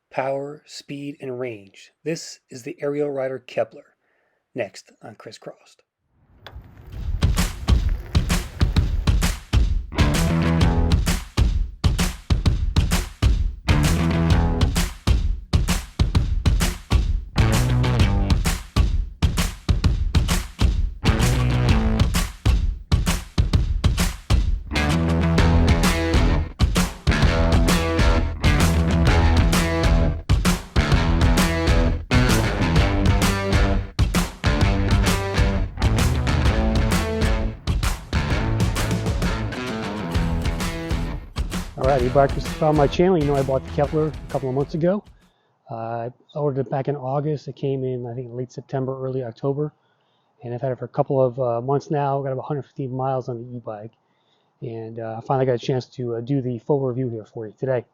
power, speed, and range. This is the aerial rider Kepler. Next on Crisscrossed. All right, you back on my channel. You know I bought the Kepler a couple of months ago. I ordered it back in August. It came in, I think, late September, early October. And I've had it for a couple of months now. Got about 150 miles on the e-bike. And I finally got a chance to do the full review here for you today.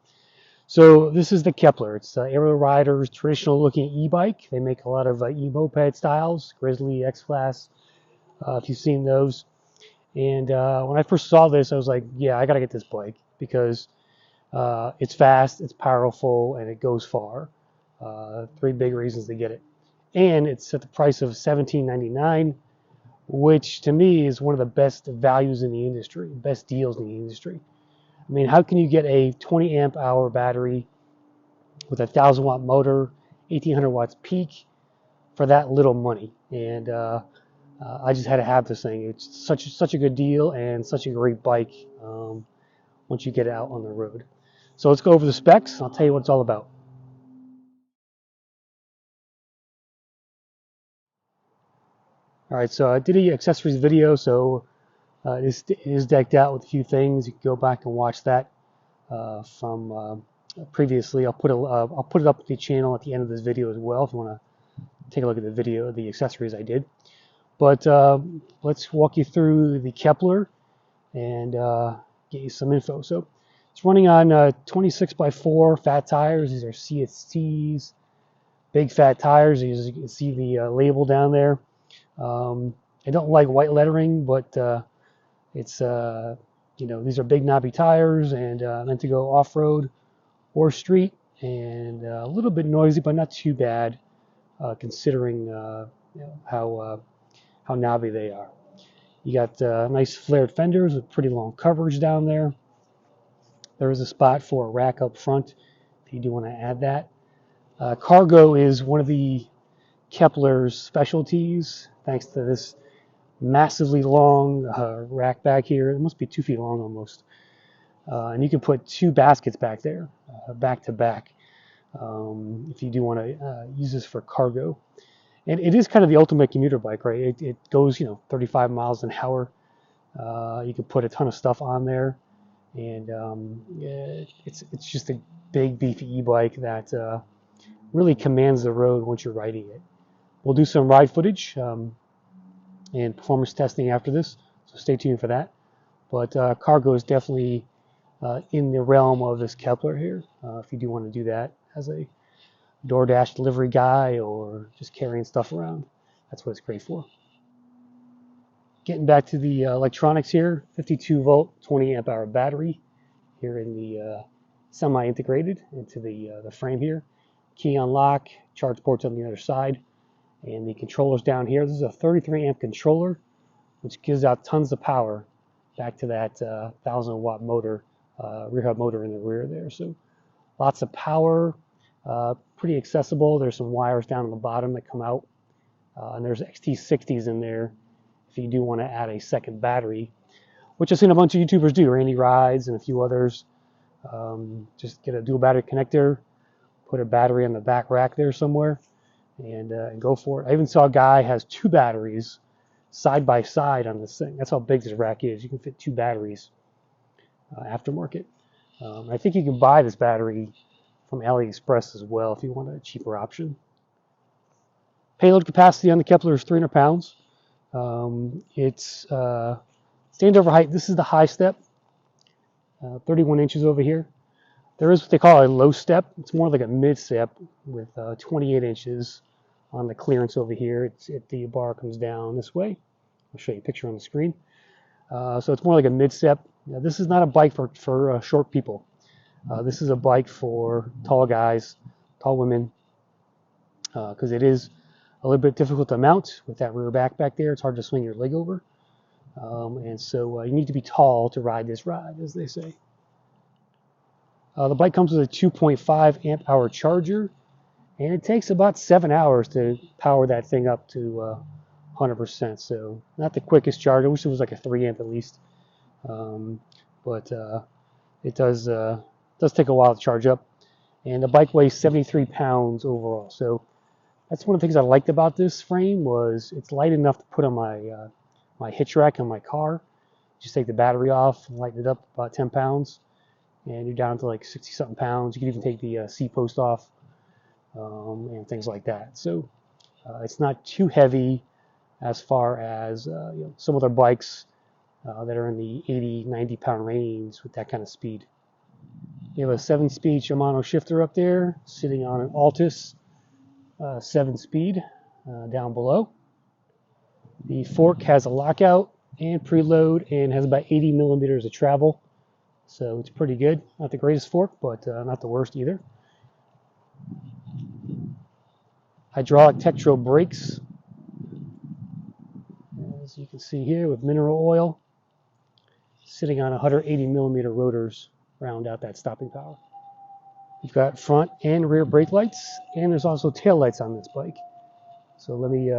So this is the Kepler. It's Ariel Rider's traditional looking e-bike. They make a lot of e-moped styles, Grizzly, X-Class, if you've seen those. And when I first saw this, I was like, yeah, I got to get this bike because it's fast, it's powerful, and it goes far. Three big reasons to get it. And it's at the price of $17.99, which to me is one of the best values in the industry, best deals in the industry. I mean, how can you get a 20 amp hour battery with a 1,000 watt motor, 1,800 watts peak for that little money? And I just had to have this thing. It's such a good deal and such a great bike once you get it out on the road. So let's go over the specs. I'll tell you what it's all about. All right, so I did a accessories video, so it is decked out with a few things. You can go back and watch that from previously. I'll put it up to the channel at the end of this video as well if you want to take a look at the video, the accessories I did. But let's walk you through the Kepler and get you some info. So it's running on 26 by 4 fat tires. These are CSTs, big fat tires. As you can see the label down there. I don't like white lettering, but it's these are big knobby tires and meant to go off-road or street, and a little bit noisy, but not too bad considering how knobby they are. You got nice flared fenders with pretty long coverage down there. There is a spot for a rack up front if you do want to add that. Cargo is one of the Kepler's specialties, thanks to this massively long rack back here. It must be 2 feet long almost. And you can put 2 baskets back there, back to back, if you do want to use this for cargo. And it is kind of the ultimate commuter bike, right? It goes, 35 miles an hour. You can put a ton of stuff on there, and it's just a big, beefy e-bike that really commands the road once you're riding it. We'll do some ride footage and performance testing after this, so stay tuned for that. But cargo is definitely in the realm of this Kepler here, if you do want to do that as a DoorDash delivery guy or just carrying stuff around. That's what it's great for. Getting back to the electronics here, 52 volt, 20 amp hour battery here in the semi-integrated into the frame here. Key unlock, charge ports on the other side, and the controllers down here. This is a 33 amp controller, which gives out tons of power back to that 1,000 watt motor, rear hub motor in the rear there. So lots of power, pretty accessible. There's some wires down on the bottom that come out, and there's XT60s in there if you do want to add a second battery, which I've seen a bunch of YouTubers do. Randy Rides and a few others. Just get a dual battery connector, put a battery on the back rack there somewhere, and go for it. I even saw a guy has 2 batteries side by side on this thing. That's how big this rack is. You can fit 2 batteries aftermarket. I think you can buy this battery from AliExpress as well if you want a cheaper option. Payload capacity on the Kepler is 300 pounds. It's standover height. This is the high step, 31 inches over here. There is what they call a low step. It's more like a mid step with 28 inches on the clearance over here. The bar comes down this way. I'll show you a picture on the screen. So it's more like a mid step. Now, this is not a bike for short people. This is a bike for tall guys tall women, because it is a little bit difficult to mount with that rear back there. It's hard to swing your leg over. And so you need to be tall to ride this ride, as they say. The bike comes with a 2.5 amp hour charger, and it takes about 7 hours to power that thing up to 100%. So not the quickest charger. I wish it was like a 3 amp at least. But it does take a while to charge up. And the bike weighs 73 pounds overall. So that's one of the things I liked about this frame, was it's light enough to put on my my hitch rack on my car. Just take the battery off and lighten it up about 10 pounds. And you're down to like 60 something pounds. You can even take the seat post off and things like that. So it's not too heavy as far as some other bikes that are in the 80, 90 pound range with that kind of speed. You have a 7-speed Shimano shifter up there, sitting on an Altus 7-speed down below. The fork has a lockout and preload and has about 80 millimeters of travel. So it's pretty good. Not the greatest fork, but not the worst either. Hydraulic Tektro brakes, as you can see here, with mineral oil, sitting on 180 millimeter rotors, round out that stopping power. You've got front and rear brake lights, and there's also tail lights on this bike. So let me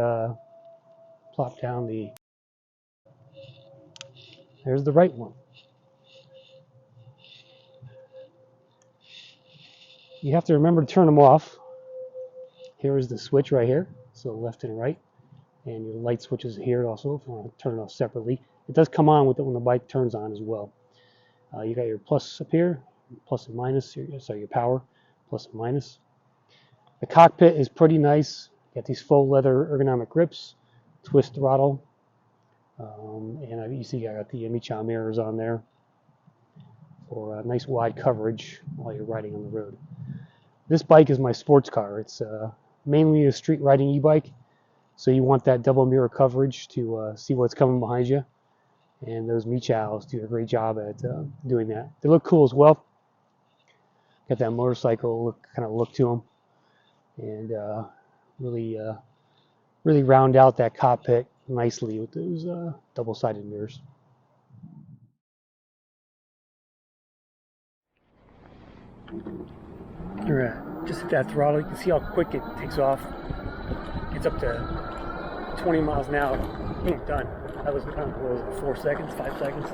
plop down the, there's the right one. You have to remember to turn them off. Here is the switch right here, so left and right, and your light switches here also if you want to turn it off separately. It does come on with it when the bike turns on as well. You got your plus up here, plus and minus, your power, plus and minus. The cockpit is pretty nice. You got these faux leather ergonomic grips, twist throttle, and you see I got the Michelin mirrors on there for a nice wide coverage while you're riding on the road. This bike is my sports car. It's mainly a street riding e-bike, so you want that double mirror coverage to see what's coming behind you. And those Michels do a great job at doing that. They look cool as well. Got that motorcycle kind of look to them, and really round out that cockpit nicely with those double-sided mirrors. Just hit that throttle. You can see how quick it takes off. It's up to 20 miles an hour. Boom, done. That was, what was it, 4 seconds, 5 seconds?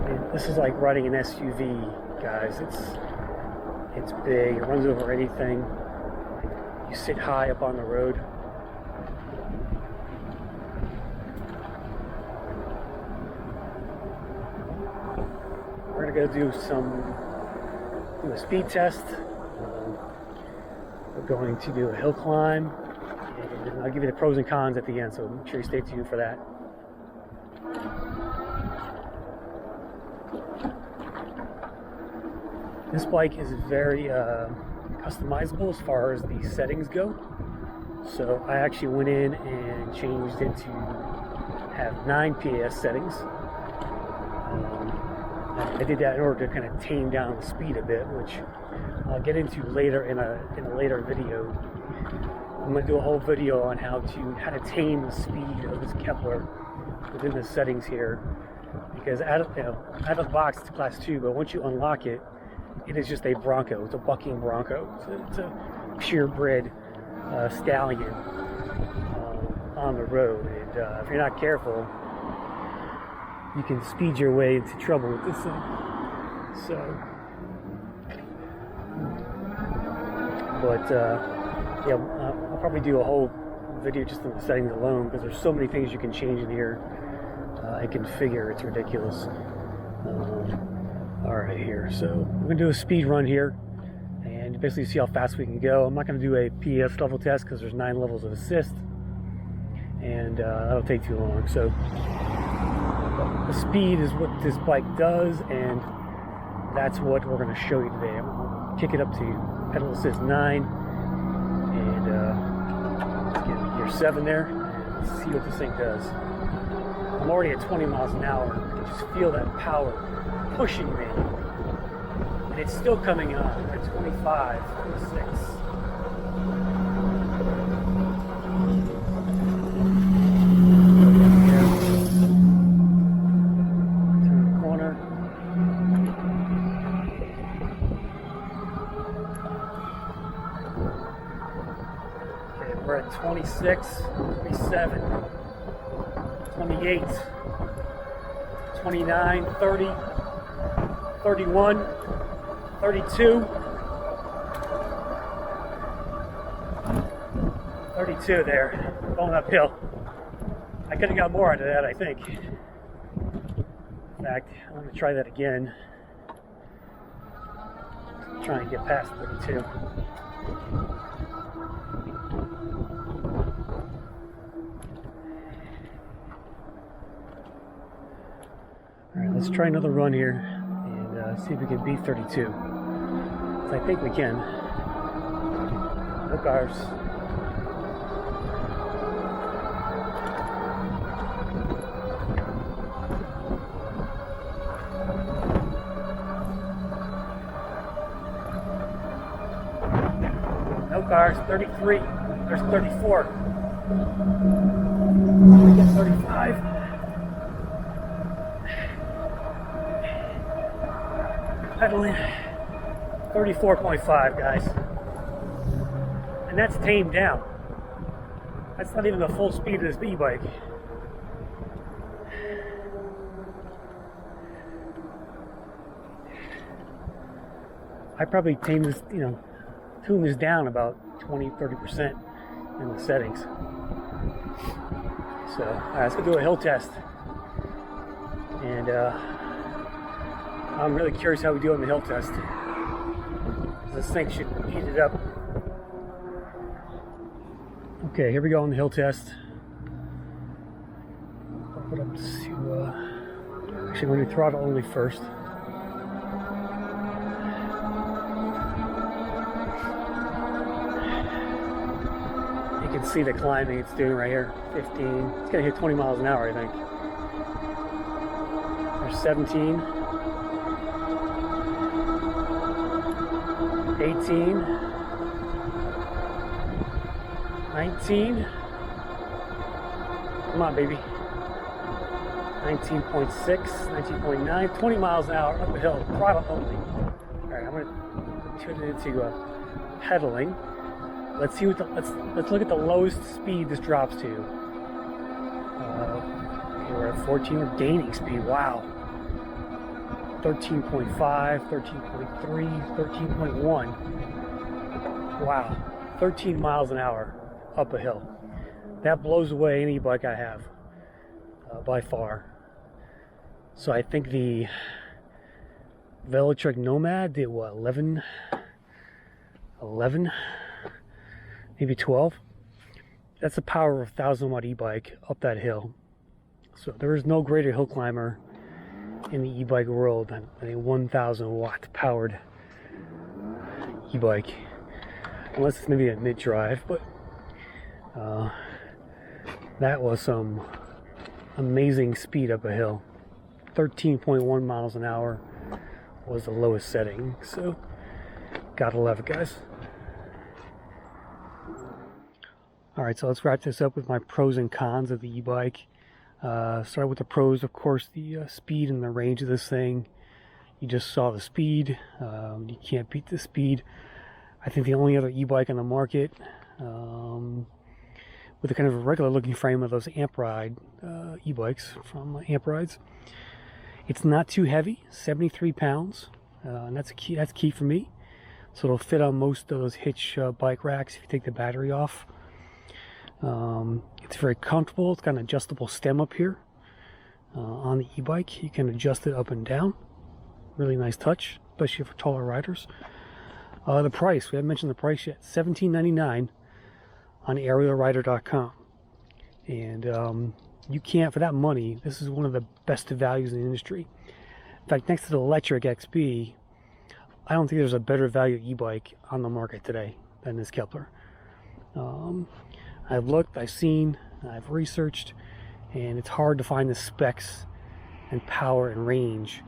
And this is like riding an SUV, guys. It's big. It runs over anything. You sit high up on the road. We're gonna go do a speed test. We're going to do a hill climb, and I'll give you the pros and cons at the end, so make sure you stay tuned for that. This bike is very customizable as far as the settings go. So I actually went in and changed it to have 9 PAS settings. I did that in order to kind of tame down the speed a bit, which I'll get into later in a later video. I'm going to do a whole video on how to tame the speed of this Kepler within the settings here, because out of the box it's class 2, but once you unlock it, it is just a Bronco. It's a bucking Bronco. It's a purebred stallion on the road, and if you're not careful, you can speed your way into trouble with this thing. So, but yeah, I'll probably do a whole video just on the settings alone, because there's so many things you can change in here and configure. It's ridiculous. All right, here. So we're gonna do a speed run here, and basically see how fast we can go. I'm not gonna do a PS level test because there's 9 levels of assist, and that'll take too long. So the speed is what this bike does, and that's what we're going to show you today. I'm going to kick it up to pedal assist 9, and get gear 7 there, and see what this thing does. I'm I'm already at 20 miles an hour. I can just feel that power pushing me. And it's still coming on at 25, 26. Turn the corner. Okay, we're at 26, 27. 28, 29, 30, 31, 32, 32 there, going uphill. I could have got more out of that, I think. In fact, I'm going to try that again. Try and get past 32. Alright, let's try another run here and see if we can beat 32. So I think we can. No cars. No cars. 33. There's 34. We get 35. Pedaling 34.5, guys, and that's tamed down. That's not even the full speed of this e-bike. I probably tamed this, tune this down about 20-30% in the settings. So let's go do a hill test, and I'm really curious how we do on the hill test. This thing should heat it up. Okay, here we go on the hill test. I'll put up to, actually I'm going to throttle only first. You can see the climbing it's doing right here. 15, it's going to hit 20 miles an hour, I think. There's 17. 18, 19, come on baby, 19.6, 19.9, 20 miles an hour up a hill, throttle only. Alright, I'm going to tune it into pedaling. Let's see what let's look at the lowest speed this drops to. Okay, we're at 14, we're gaining speed, wow. 13.5, 13.3, 13.1. Wow, 13 miles an hour up a hill. That blows away any bike I have, by far. So I think the Velotrek Nomad did what, 11, maybe 12? That's the power of a 1,000-watt e-bike up that hill. So there is no greater hill climber in the e-bike world than a 1,000-watt powered e-bike, unless it's maybe a mid-drive. But that was some amazing speed up a hill. 13.1 miles an hour was the lowest setting, so gotta love it, guys. Alright, so let's wrap this up with my pros and cons of the e-bike. Start with the pros, of course, the speed and the range of this thing. You just saw the speed. You can't beat the speed. I think the only other e-bike on the market with a kind of a regular looking frame of those Amp Ride e-bikes from Amp Rides. It's not too heavy, 73 pounds, and that's key for me. So it'll fit on most of those hitch bike racks if you take the battery off. It's very comfortable. It's got an adjustable stem up here on the e-bike. You can adjust it up and down. Really nice touch, especially for taller riders. The price, we haven't mentioned the price yet. $17.99 on arielrider.com. And you can't, for that money, this is one of the best values in the industry. In fact, next to the Electric XB, I don't think there's a better value e-bike on the market today than this Kepler. I've looked, I've seen, I've researched, and it's hard to find the specs and power and range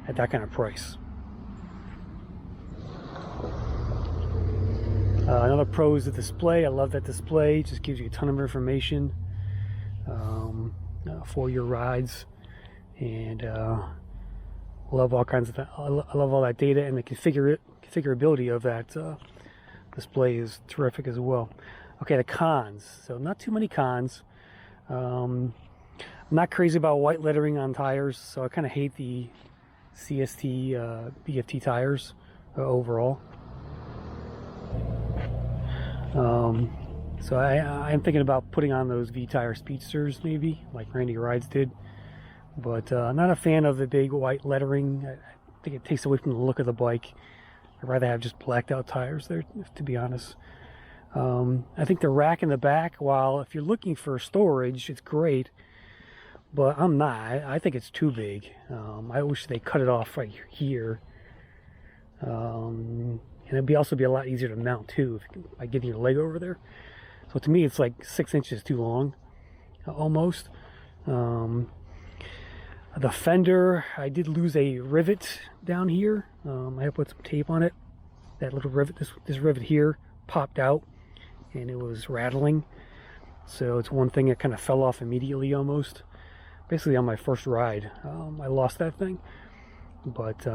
at that kind of price. Another pro is the display. I love that display. It just gives you a ton of information for your rides, and love all kinds of that. I love all that data, and the configurability of that display is terrific as well. Okay, the cons. So not too many cons. I'm not crazy about white lettering on tires, so I kind of hate the CST BFT tires overall. So I'm thinking about putting on those V-Tire Speedsters, maybe, like Randy Rides did. But I'm not a fan of the big white lettering. I think it takes away from the look of the bike. I'd rather have just blacked out tires there, to be honest. I think the rack in the back, while if you're looking for storage, it's great. But I'm not. I think it's too big. I wish they cut it off right here. And it'd also be a lot easier to mount too by getting your leg over there. So to me, it's like 6 inches too long, almost. The fender, I did lose a rivet down here. I had to put some tape on it. That little rivet, this rivet here, popped out, and it was rattling. So it's one thing that kind of fell off immediately almost. Basically on my first ride, I lost that thing. But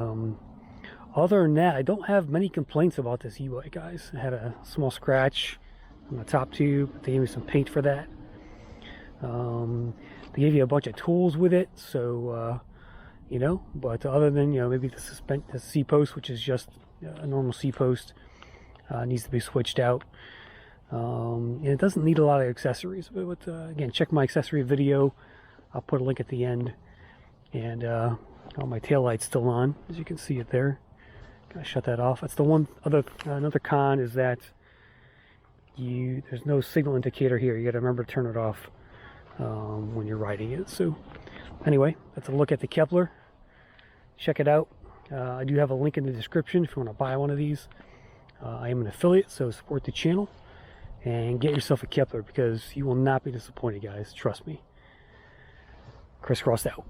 other than that, I don't have many complaints about this e-bike, guys. I had a small scratch on the top tube. They gave me some paint for that. They gave you a bunch of tools with it, so you know. But other than, you know, maybe the C-post, which is just a normal C-post, needs to be switched out. And it doesn't need a lot of accessories. But again, check my accessory video. I'll put a link at the end. And my tail light's still on, as you can see it there. Gotta shut that off. That's the one other another con is that there's no signal indicator here. You gotta remember to turn it off when you're riding it. So anyway, that's a look at the Kepler. Check it out. I do have a link in the description if you want to buy one of these. I am an affiliate, so support the channel and get yourself a Kepler, because you will not be disappointed, guys. Trust me. Crisscrossed out.